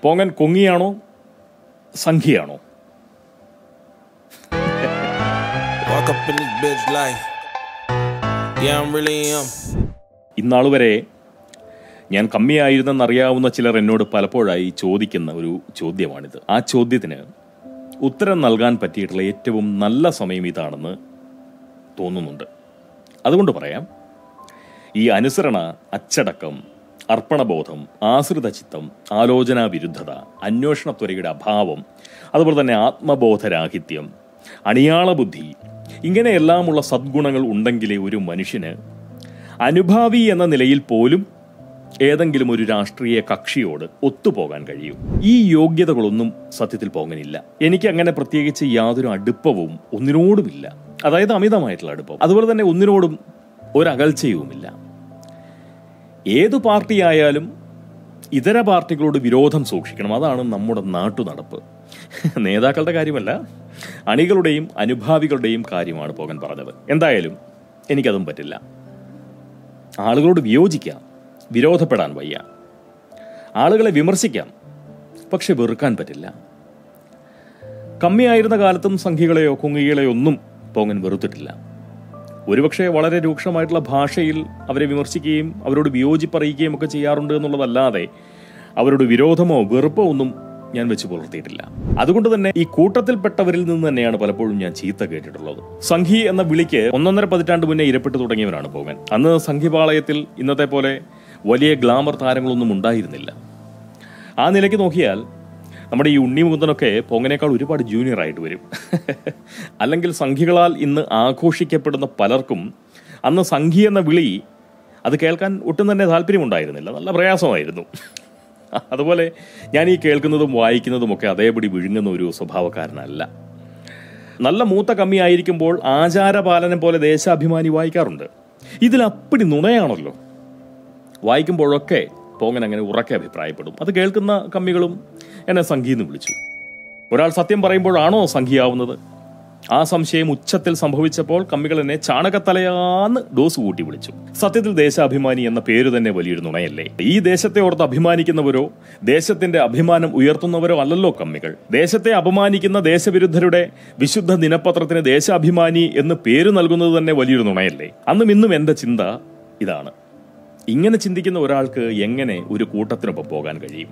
പോങ്ങൻ കൊങ്ങിയാണോ സംഘിയാണോ? ഇന്നാളുവരെ ഞാൻ കമ്മിയായിരുന്നെന്നറിയാവുന്ന ചിലർ എന്നോട് പലപ്പോഴായി ചോദിക്കുന്ന ഒരു ചോദ്യമാണിത്. ആ ചോദ്യത്തിന് ഉത്തരം നൽകാൻ പറ്റിയിട്ടുള്ള ഏറ്റവും നല്ല സമയം ഇതാണെന്ന് തോന്നുന്നുണ്ട്. അതുകൊണ്ട് പറയാം, ഈ അനുസരണ, അച്ചടക്കം, അർപ്പണബോധം, ആശ്രിതചിത്തം, ആലോചനാ വിരുദ്ധത, അന്വേഷണത്വരയുടെ അഭാവം, അതുപോലെ തന്നെ ആത്മബോധരാഹിത്യം, അണിയാള ബുദ്ധി, ഇങ്ങനെയെല്ലാമുള്ള സദ്ഗുണങ്ങൾ ഉണ്ടെങ്കിലേ ഒരു മനുഷ്യന് അനുഭാവി എന്ന നിലയിൽ പോലും ഏതെങ്കിലും ഒരു രാഷ്ട്രീയ കക്ഷിയോട് ഒത്തുപോകാൻ കഴിയും. ഈ യോഗ്യതകളൊന്നും സത്യത്തിൽ പോങ്ങനില്ല. എനിക്ക് അങ്ങനെ പ്രത്യേകിച്ച് യാതൊരു അടുപ്പവും ഒന്നിനോടുമില്ല. അതായത് അമിതമായിട്ടുള്ള അടുപ്പം. അതുപോലെ തന്നെ ഒന്നിനോടും ഒരകൽച്ചയുമില്ല. ഏതു പാർട്ടിയായാലും ഇതര പാർട്ടികളോട് വിരോധം സൂക്ഷിക്കണം. അതാണ് നമ്മുടെ നാട്ടുനടപ്പ്. നേതാക്കളുടെ കാര്യമല്ല, അണികളുടെയും അനുഭാവികളുടെയും കാര്യമാണ് പോകൻ പറഞ്ഞത്. എന്തായാലും എനിക്കതും പറ്റില്ല. ആളുകളോട് വിയോജിക്കാം, വിരോധപ്പെടാൻ വയ്യ. ആളുകളെ വിമർശിക്കാം, പക്ഷെ വെറുക്കാൻ പറ്റില്ല. കമ്മിയായിരുന്ന കാലത്തും സംഘികളെയോ കുങ്ങികളെയോ ഒന്നും പോങ്ങൻ വെറുത്തിട്ടില്ല. ഒരുപക്ഷെ വളരെ രൂക്ഷമായിട്ടുള്ള ഭാഷയിൽ അവരെ വിമർശിക്കുകയും അവരോട് വിയോജിപ്പറിയിക്കുകയും ഒക്കെ ചെയ്യാറുണ്ട് എന്നുള്ളതല്ലാതെ അവരോട് വിരോധമോ വെറുപ്പോ ഒന്നും ഞാൻ വെച്ച് പുലർത്തിയിട്ടില്ല. അതുകൊണ്ട് തന്നെ ഈ കൂട്ടത്തിൽപ്പെട്ടവരിൽ നിന്ന് തന്നെയാണ് പലപ്പോഴും ഞാൻ ചീത്ത കേട്ടിട്ടുള്ളത്. സംഘി എന്ന വിളിക്ക് 1.5 പതിറ്റാണ്ട് മുന്നേ ഇരപ്പെട്ടു തുടങ്ങിയവനാണ് പോകൻ. അന്ന് സംഘിപാളയത്തിൽ ഇന്നത്തെ പോലെ വലിയ ഗ്ലാമർ താരങ്ങളൊന്നും ഉണ്ടായിരുന്നില്ല. ആ നിലയ്ക്ക് നോക്കിയാൽ നമ്മുടെ ഈ ഉണ്ണി മുകുന്ദനൊക്കെ പോങ്ങനേക്കാൾ ഒരുപാട് ജൂനിയർ ആയിട്ട് വരും. അല്ലെങ്കിൽ സംഘികളാൽ ഇന്ന് ആഘോഷിക്കപ്പെടുന്ന പലർക്കും അന്ന് സംഘി എന്ന വിളി അത് കേൾക്കാൻ ഒട്ടും തന്നെ താല്പര്യമുണ്ടായിരുന്നില്ല. നല്ല പ്രയാസമായിരുന്നു. അതുപോലെ ഞാൻ ഈ കേൾക്കുന്നതും വായിക്കുന്നതുമൊക്കെ അതേപടി വിഴുങ്ങുന്ന ഒരു സ്വഭാവക്കാരനല്ല. നല്ല മൂത്ത കമ്മിയായിരിക്കുമ്പോൾ ആചാരപാലനം പോലെ ദേശാഭിമാനി വായിക്കാറുണ്ട്. ഇതിലപ്പടി നുണയാണല്ലോ. വായിക്കുമ്പോഴൊക്കെ പോങ്ങൻ അങ്ങനെ ഉറക്കെ അഭിപ്രായപ്പെടും. അത് കേൾക്കുന്ന കമ്മികളും എന്നെ സംഘിയെന്ന് വിളിച്ചു. ഒരാൾ സത്യം പറയുമ്പോഴാണോ സംഘിയാവുന്നത്? ആ സംശയം ഉച്ചത്തിൽ സംഭവിച്ചപ്പോൾ കമ്മികൾ എന്നെ ചാണകത്തലയാന്ന് ഡോസ് കൂട്ടി വിളിച്ചു. സത്യത്തിൽ ദേശാഭിമാനി എന്ന പേര് തന്നെ വലിയൊരു നുണയല്ലേ? ഈ ദേശത്തെ ഓർത്ത് അഭിമാനിക്കുന്നവരോ ദേശത്തിന്റെ അഭിമാനം ഉയർത്തുന്നവരോ അല്ലല്ലോ കമ്മികൾ. ദേശത്തെ അപമാനിക്കുന്ന ദേശവിരുദ്ധരുടെ വിശുദ്ധ ദിനപത്രത്തിന് ദേശാഭിമാനി എന്ന് പേര് നൽകുന്നത് തന്നെ വലിയൊരു നുണയല്ലേ? അന്നും ഇന്നും എന്റെ ചിന്ത ഇതാണ്. ഇങ്ങനെ ചിന്തിക്കുന്ന ഒരാൾക്ക് എങ്ങനെ ഒരു കൂട്ടത്തിനൊപ്പം പോകാൻ കഴിയും?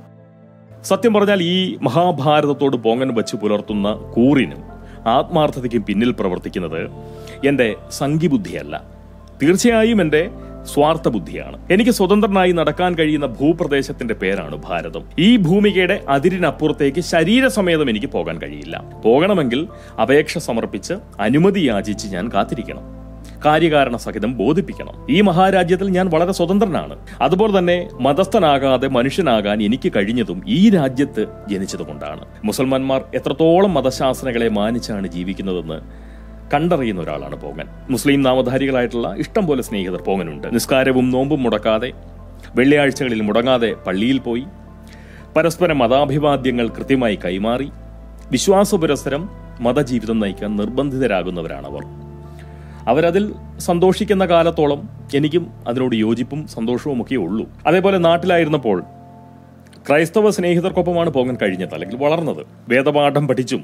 സത്യം പറഞ്ഞാൽ ഈ മഹാഭാരതത്തോട് പോങ്ങൻ വച്ച് പുലർത്തുന്ന കൂറിനും ആത്മാർത്ഥതയ്ക്കും പിന്നിൽ പ്രവർത്തിക്കുന്നത് എന്റെ സംഘിബുദ്ധിയല്ല, തീർച്ചയായും എന്റെ സ്വാർത്ഥ ബുദ്ധിയാണ്. എനിക്ക് സ്വതന്ത്രനായി നടക്കാൻ കഴിയുന്ന ഭൂപ്രദേശത്തിന്റെ പേരാണ് ഭാരതം. ഈ ഭൂമികയുടെ അതിരിനപ്പുറത്തേക്ക് ശരീരസമേതം എനിക്ക് പോകാൻ കഴിയില്ല. പോകണമെങ്കിൽ അപേക്ഷ സമർപ്പിച്ച് അനുമതി യാചിച്ച് ഞാൻ കാത്തിരിക്കണം. കാര്യകാരണ സഹിതം ബോധിപ്പിക്കണം. ഈ മഹാരാജ്യത്തിൽ ഞാൻ വളരെ സ്വതന്ത്രനാണ്. അതുപോലെ തന്നെ മതസ്ഥനാകാതെ മനുഷ്യനാകാൻ എനിക്ക് കഴിഞ്ഞതും ഈ രാജ്യത്ത് ജനിച്ചതുകൊണ്ടാണ്. മുസൽമാന്മാർ എത്രത്തോളം മതശാസനകളെ മാനിച്ചാണ് ജീവിക്കുന്നതെന്ന് കണ്ടറിയുന്ന ഒരാളാണ് പോങ്ങൻ. മുസ്ലിം നാമധാരികളായിട്ടുള്ള ഇഷ്ടം പോലെ സ്നേഹിതർ പോങ്ങനുണ്ട്. നിസ്കാരവും നോമ്പും മുടക്കാതെ, വെള്ളിയാഴ്ചകളിൽ മുടങ്ങാതെ പള്ളിയിൽ പോയി, പരസ്പരം മതാഭിവാദ്യങ്ങൾ കൃത്യമായി കൈമാറി വിശ്വാസപുരസരം മതജീവിതം നയിക്കാൻ നിർബന്ധിതരാകുന്നവരാണവർ. അവരതിൽ സന്തോഷിക്കുന്ന കാലത്തോളം എനിക്കും അതിനോട് യോജിപ്പും സന്തോഷവും ഒക്കെ ഉള്ളൂ. അതേപോലെ നാട്ടിലായിരുന്നപ്പോൾ ക്രൈസ്തവ സ്നേഹിതർക്കൊപ്പമാണ് പോകാൻ കഴിഞ്ഞത്, അല്ലെങ്കിൽ വളർന്നത്. വേദപാഠം പഠിച്ചും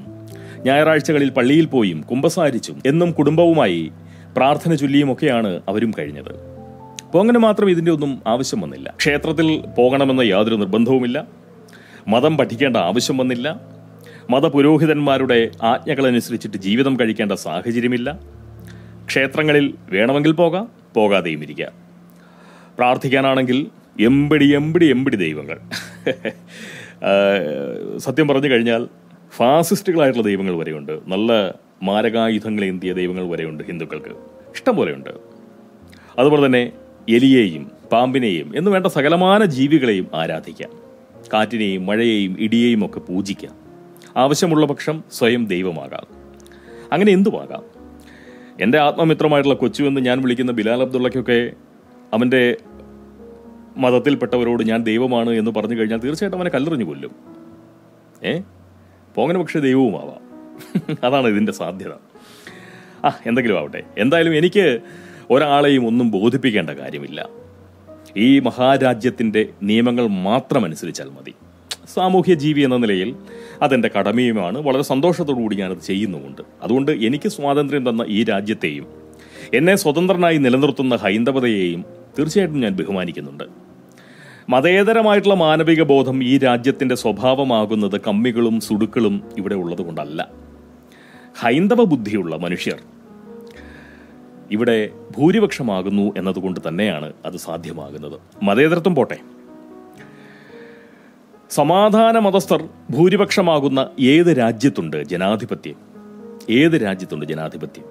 ഞായറാഴ്ചകളിൽ പള്ളിയിൽ പോയും കുമ്പസാരിച്ചും എന്നും കുടുംബവുമായി പ്രാർത്ഥന ചൊല്ലിയുമൊക്കെയാണ് അവരും കഴിഞ്ഞത്. പോങ്ങന് മാത്രം ഇതിന്റെ ഒന്നും ആവശ്യം വന്നില്ല. ക്ഷേത്രത്തിൽ പോകണമെന്ന യാതൊരു നിർബന്ധവുമില്ല. മതം പഠിക്കേണ്ട ആവശ്യം വന്നില്ല. മതപുരോഹിതന്മാരുടെ ആജ്ഞകളനുസരിച്ചിട്ട് ജീവിതം കഴിക്കേണ്ട സാഹചര്യമില്ല. ക്ഷേത്രങ്ങളിൽ വേണമെങ്കിൽ പോകാം, പോകാതെയും ഇരിക്കാം. പ്രാർത്ഥിക്കാനാണെങ്കിൽ എമ്പടി ദൈവങ്ങൾ. സത്യം പറഞ്ഞു കഴിഞ്ഞാൽ ഫാസിസ്റ്റുകളായിട്ടുള്ള ദൈവങ്ങൾ വരെയുണ്ട്. നല്ല മാരകായുധങ്ങൾ ഏന്തിയ ദൈവങ്ങൾ വരെയുണ്ട് ഹിന്ദുക്കൾക്ക്. ഇഷ്ടം പോലെയുണ്ട്. അതുപോലെ തന്നെ എലിയെയും പാമ്പിനെയും എന്ന് വേണ്ട സകലമാന ജീവികളെയും ആരാധിക്കാം. കാറ്റിനെയും മഴയെയും ഇടിയെയും ഒക്കെ പൂജിക്കാം. ആവശ്യമുള്ള പക്ഷം സ്വയം ദൈവമാകാം. അങ്ങനെ എന്തുമാകാം. എൻ്റെ ആത്മമിത്രമായിട്ടുള്ള കൊച്ചു എന്ന് ഞാൻ വിളിക്കുന്ന ബിലാൽ അബ്ദുള്ളയ്ക്കൊക്കെ അവൻ്റെ മതത്തിൽപ്പെട്ടവരോട് ഞാൻ ദൈവമാണ് എന്ന് പറഞ്ഞു കഴിഞ്ഞാൽ തീർച്ചയായിട്ടും അവനെ കല്ലെറിഞ്ഞു കൊല്ലും. പോങ്ങന് പക്ഷേ ദൈവവുമാവാം. അതാണ് ഇതിൻ്റെ സാധ്യത. എന്തെങ്കിലും ആവട്ടെ. എന്തായാലും എനിക്ക് ഒരാളെയും ഒന്നും ബോധിപ്പിക്കേണ്ട കാര്യമില്ല. ഈ മഹാരാജ്യത്തിൻ്റെ നിയമങ്ങൾ മാത്രം അനുസരിച്ചാൽ മതി. സാമൂഹ്യ ജീവി എന്ന നിലയിൽ അതെൻ്റെ കടമയുമാണ്. വളരെ സന്തോഷത്തോടു കൂടി ഞാനത് ചെയ്യുന്നുമുണ്ട്. അതുകൊണ്ട് എനിക്ക് സ്വാതന്ത്ര്യം തന്ന ഈ രാജ്യത്തെയും എന്നെ സ്വതന്ത്രനായി നിലനിർത്തുന്ന ഹൈന്ദവതയെയും തീർച്ചയായിട്ടും ഞാൻ ബഹുമാനിക്കുന്നുണ്ട്. മതേതരമായിട്ടുള്ള മാനവിക ബോധം ഈ രാജ്യത്തിൻ്റെ സ്വഭാവമാകുന്നത് കമ്മികളും സുടുക്കളും ഇവിടെ ഉള്ളതുകൊണ്ടല്ല. ഹൈന്ദവ ബുദ്ധിയുള്ള മനുഷ്യർ ഇവിടെ ഭൂരിപക്ഷമാകുന്നു എന്നതുകൊണ്ട് തന്നെയാണ് അത് സാധ്യമാകുന്നത്. മതേതരത്വം പോട്ടെ, സമാധാന മതസ്ഥർ ഭൂരിപക്ഷമാകുന്ന ഏത് രാജ്യത്തുണ്ട് ജനാധിപത്യം? ഏത് രാജ്യത്തുണ്ട് ജനാധിപത്യം?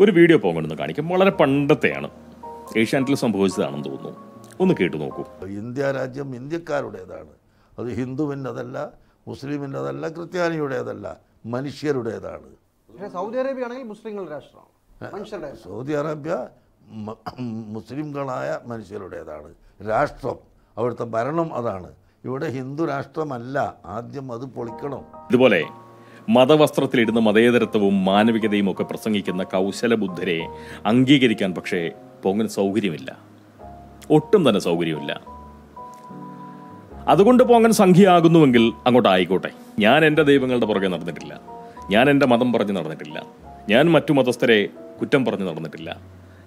ഒരു വീഡിയോ പോകണമെന്ന് കാണിക്കും. വളരെ പണ്ടത്തെയാണ്, ഏഷ്യാനെറ്റിൽ സംഭവിച്ചതാണെന്ന് തോന്നുന്നു. ഒന്ന് കേട്ടു നോക്കൂ. ഇന്ത്യ രാജ്യം ഇന്ത്യക്കാരുടേതാണ്. അത് ഹിന്ദുവിൻ്റെതല്ല, മുസ്ലിമിൻ്റെതല്ല, ക്രിസ്ത്യാനിയുടേതല്ല, മനുഷ്യരുടേതാണ്. സൗദി അറേബ്യ ആണെങ്കിൽ മുസ്ലിങ്ങളുടെ രാഷ്ട്രമാണ്. സൗദി അറേബ്യ മുസ്ലിംകളായ മനുഷ്യരുടേതാണ്. രാഷ്ട്രം, അവിടുത്തെ ഭരണം അതാണ്. ഇവിടെ ഹിന്ദു രാഷ്ട്രമല്ല. ആദ്യം അത് പൊളിക്കണം. ഇതുപോലെ മതവസ്ത്രത്തിലിടുന്ന മതേതരത്വവും മാനവികതയും ഒക്കെ പ്രസംഗിക്കുന്ന കൗശലബുദ്ധരെ അംഗീകരിക്കാൻ പക്ഷേ പോങ്ങൻ സൗകര്യമില്ല, ഒട്ടും തന്നെ സൗകര്യമില്ല. അതുകൊണ്ട് പോങ്ങൻ സംഖ്യയാകുന്നുവെങ്കിൽ അങ്ങോട്ട് ആയിക്കോട്ടെ. ഞാൻ എൻ്റെ ദൈവങ്ങളുടെ പുറകെ നടന്നിട്ടില്ല, ഞാൻ എൻ്റെ മതം പറഞ്ഞു നടന്നിട്ടില്ല, ഞാൻ മറ്റു മതസ്ഥരെ കുറ്റം പറഞ്ഞു നടന്നിട്ടില്ല,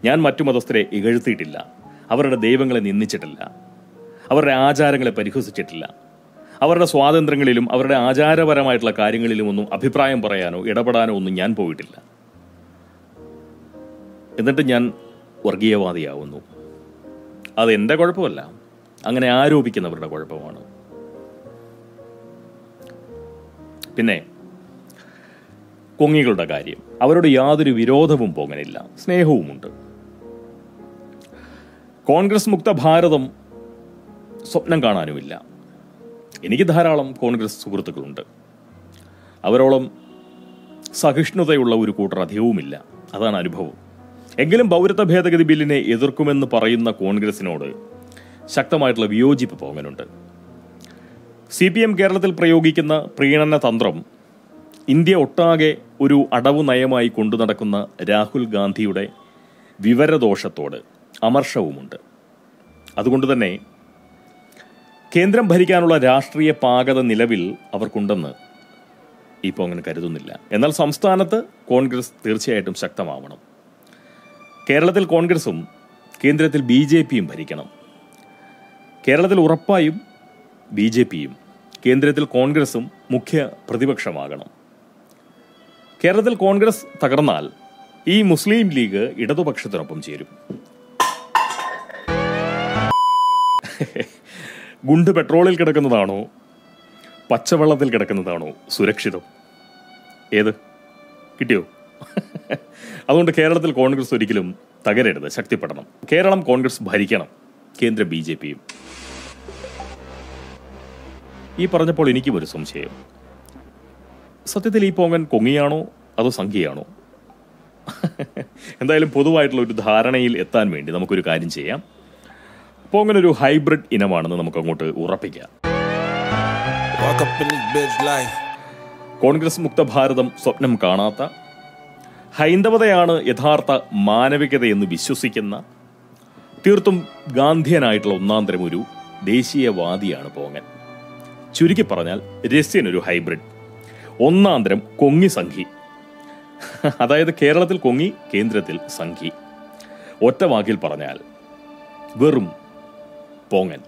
ഞാൻ മറ്റു മതസ്ഥരെ ഇകഴ്ത്തിയിട്ടില്ല, അവരുടെ ദൈവങ്ങളെ നിന്ദിച്ചിട്ടില്ല, അവരുടെ ആചാരങ്ങളെ പരിഹസിച്ചിട്ടില്ല, അവരുടെ സ്വാതന്ത്ര്യങ്ങളിലും അവരുടെ ആചാരപരമായിട്ടുള്ള കാര്യങ്ങളിലുമൊന്നും അഭിപ്രായം പറയാനോ ഇടപെടാനോ ഒന്നും ഞാൻ പോയിട്ടില്ല. എന്നിട്ട് ഞാൻ വർഗീയവാദിയാവുന്നു. അതെൻ്റെ കുഴപ്പമല്ല, അങ്ങനെ ആരോപിക്കുന്നവരുടെ കുഴപ്പമാണ്. പിന്നെ കൊങ്ങികളുടെ കാര്യം, അവരോട് യാതൊരു വിരോധവും പോകാനില്ല, സ്നേഹവുമുണ്ട്. കോൺഗ്രസ് മുക്ത ഭാരതം സ്വപ്നം കാണാനുമില്ല. എനിക്ക് ധാരാളം കോൺഗ്രസ് സുഹൃത്തുക്കളുണ്ട്. അവരോളം സഹിഷ്ണുതയുള്ള ഒരു കൂട്ടർ അധികവുമില്ല. അതാണ് അനുഭവം. എങ്കിലും പൗരത്വ ഭേദഗതി ബില്ലിനെ എതിർക്കുമെന്ന് പറയുന്ന കോൺഗ്രസിനോട് ശക്തമായിട്ടുള്ള വിയോജിപ്പ് പോകാനുണ്ട്. CPM കേരളത്തിൽ പ്രയോഗിക്കുന്ന പ്രീണന തന്ത്രം ഇന്ത്യ ഒട്ടാകെ ഒരു അടവു നയമായി കൊണ്ടു നടക്കുന്ന രാഹുൽ ഗാന്ധിയുടെ വിവരദോഷത്തോട് അമർഷവുമുണ്ട്. അതുകൊണ്ട് തന്നെ കേന്ദ്രം ഭരിക്കാനുള്ള രാഷ്ട്രീയ പാകത നിലവിൽ അവർക്കുണ്ടെന്ന് ഇപ്പോൾ അങ്ങനെ കരുതുന്നില്ല. എന്നാൽ സംസ്ഥാനത്ത് കോൺഗ്രസ് തീർച്ചയായിട്ടും ശക്തമാവണം. കേരളത്തിൽ കോൺഗ്രസും കേന്ദ്രത്തിൽ BJPയും ഭരിക്കണം. കേരളത്തിൽ ഉറപ്പായും BJPയും കേന്ദ്രത്തിൽ കോൺഗ്രസും മുഖ്യ പ്രതിപക്ഷമാകണം. കേരളത്തിൽ കോൺഗ്രസ് തകർന്നാൽ ഈ മുസ്ലിം ലീഗ് ഇടതുപക്ഷത്തിനൊപ്പം ചേരും. ഗുണ്ട് പെട്രോളിൽ കിടക്കുന്നതാണോ പച്ചവെള്ളത്തിൽ കിടക്കുന്നതാണോ സുരക്ഷിതം? ഏത് കിട്ടിയോ? അതുകൊണ്ട് കേരളത്തിൽ കോൺഗ്രസ് ഒരിക്കലും തകരരുത്, ശക്തിപ്പെടണം. കേരളം കോൺഗ്രസ് ഭരിക്കണം, കേന്ദ്ര BJPയും. ഈ പറഞ്ഞപ്പോൾ എനിക്കും ഒരു സംശയം. സത്യത്തിൽ ഈ പോങ്ങൻ കൊങ്ങിയാണോ അതോ സംഖ്യയാണോ? എന്തായാലും പൊതുവായിട്ടുള്ള ഒരു ധാരണയിൽ എത്താൻ വേണ്ടി നമുക്കൊരു കാര്യം ചെയ്യാം. പോങ്ങനൊരു ഹൈബ്രിഡ് ഇനമാണെന്ന് നമുക്ക് അങ്ങോട്ട് ഉറപ്പിക്കാം. കോൺഗ്രസ് മുക്ത ഭാരതം സ്വപ്നം കാണാത്ത, ഹൈന്ദവതയാണ് യഥാർത്ഥ മാനവികതയെന്ന് വിശ്വസിക്കുന്ന, തീർത്തും ഗാന്ധിയനായിട്ടുള്ള ഒന്നാന്തരം ഒരു ദേശീയവാദിയാണ് പോങ്ങൻ. ചുരുക്കി പറഞ്ഞാൽ രസ്യനൊരു ഹൈബ്രിഡ്, ഒന്നാന്തരം കൊങ്ങി സംഘി. അതായത് കേരളത്തിൽ കൊങ്ങി, കേന്ദ്രത്തിൽ സംഘി. ഒറ്റ വാക്കിൽ പറഞ്ഞാൽ വെറും പോങ്ങൻ.